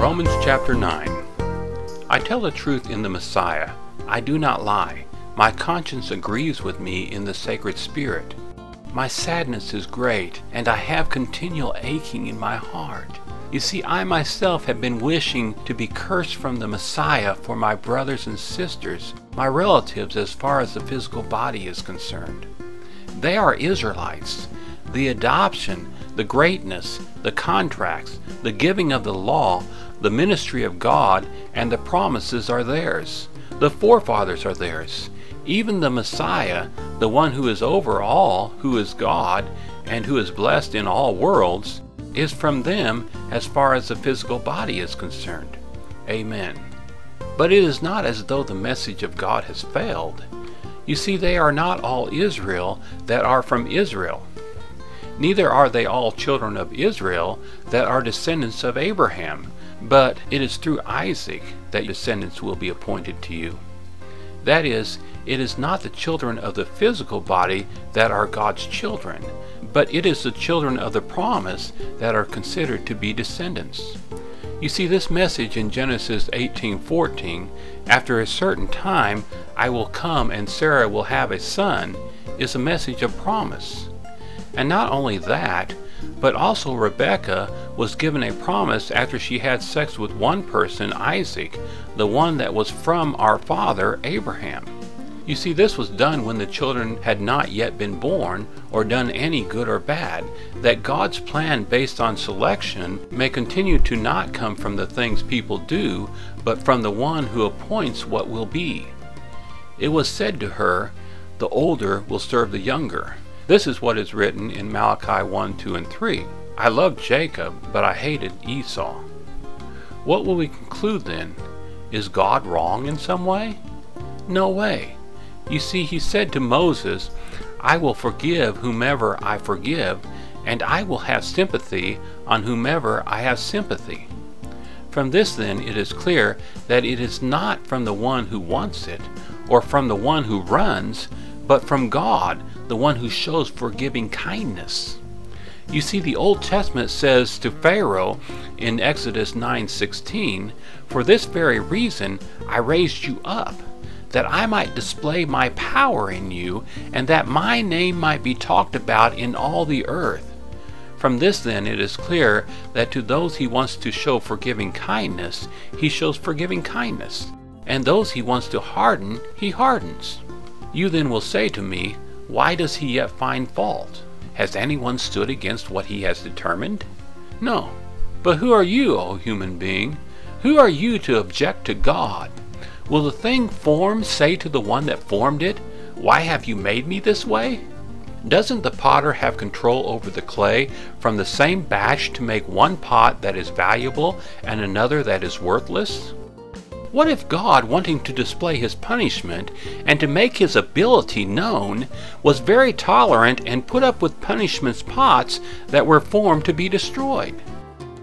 Romans chapter 9. I tell the truth in the Messiah. I do not lie. My conscience agrees with me in the sacred Spirit. My sadness is great, and I have continual aching in my heart. You see, I myself have been wishing to be cursed from the Messiah for my brothers and sisters, my relatives as far as the physical body is concerned. They are Israelites. The adoption, the greatness, the contracts, the giving of the law, the ministry of God, and the promises are theirs. The forefathers are theirs. Even the Messiah, the one who is over all, who is God, and who is blessed in all worlds, is from them as far as the physical body is concerned. Amen. But it is not as though the message of God has failed. You see, they are not all Israel that are from Israel. Neither are they all children of Israel that are descendants of Abraham, but it is through Isaac that descendants will be appointed to you. That is, it is not the children of the physical body that are God's children, but it is the children of the promise that are considered to be descendants. You see, this message in Genesis 18:14, after a certain time I will come and Sarah will have a son, is a message of promise. And not only that, but also Rebekah was given a promise after she had sex with one person, Isaac, the one that was from our father Abraham. You see, this was done when the children had not yet been born or done any good or bad, that God's plan based on selection may continue to not come from the things people do, but from the one who appoints what will be. It was said to her, the older will serve the younger. This is what is written in Malachi 1, 2, and 3. I loved Jacob, but I hated Esau. What will we conclude then? Is God wrong in some way? No way. You see, he said to Moses, I will forgive whomever I forgive, and I will have sympathy on whomever I have sympathy. From this then it is clear that it is not from the one who wants it, or from the one who runs, but from God, the one who shows forgiving kindness. You see, the Old Testament says to Pharaoh in Exodus 9:16, For this very reason I raised you up, that I might display my power in you, and that my name might be talked about in all the earth. From this then it is clear that to those he wants to show forgiving kindness, he shows forgiving kindness, and those he wants to harden, he hardens. You then will say to me, Why does he yet find fault? Has anyone stood against what he has determined? No. But who are you, O human being? Who are you to object to God? Will the thing formed say to the one that formed it, Why have you made me this way? Doesn't the potter have control over the clay from the same batch to make one pot that is valuable and another that is worthless? What if God, wanting to display his punishment and to make his ability known, was very tolerant and put up with punishment's pots that were formed to be destroyed?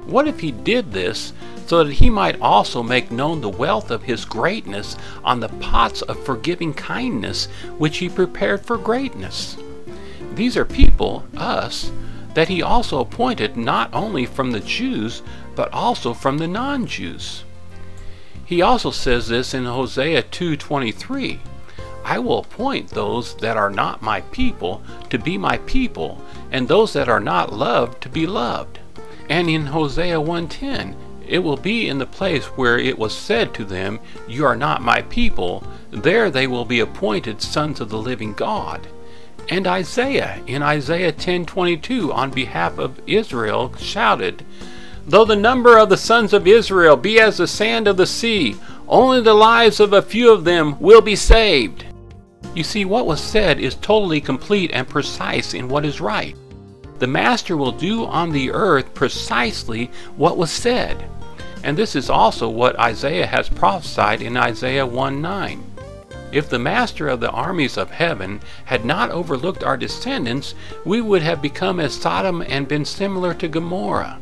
What if he did this so that he might also make known the wealth of his greatness on the pots of forgiving kindness which he prepared for greatness? These are people, us, that he also appointed not only from the Jews, but also from the non-Jews. He also says this in Hosea 2:23, I will appoint those that are not my people to be my people, and those that are not loved to be loved. And in Hosea 1:10, it will be in the place where it was said to them, You are not my people, there they will be appointed sons of the living God. And Isaiah, in Isaiah 10:22, on behalf of Israel, shouted, Though the number of the sons of Israel be as the sand of the sea, only the lives of a few of them will be saved. You see, what was said is totally complete and precise in what is right. The Master will do on the earth precisely what was said. And this is also what Isaiah has prophesied in Isaiah 1:9. If the Master of the armies of heaven had not overlooked our descendants, we would have become as Sodom and been similar to Gomorrah.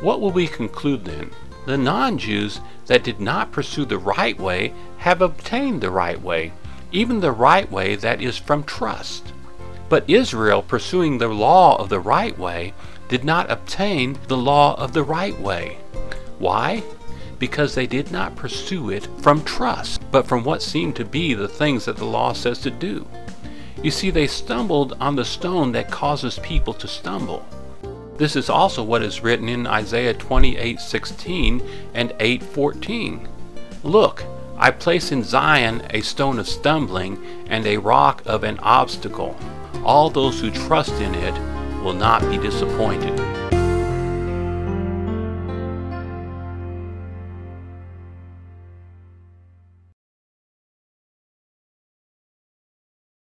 What will we conclude then? The non-Jews that did not pursue the right way have obtained the right way, even the right way that is from trust. But Israel, pursuing the law of the right way, did not obtain the law of the right way. Why? because they did not pursue it from trust, but from what seemed to be the things that the law says to do. You see, they stumbled on the stone that causes people to stumble. This is also what is written in Isaiah 28:16 and 8:14. Look, I place in Zion a stone of stumbling and a rock of an obstacle. All those who trust in it will not be disappointed.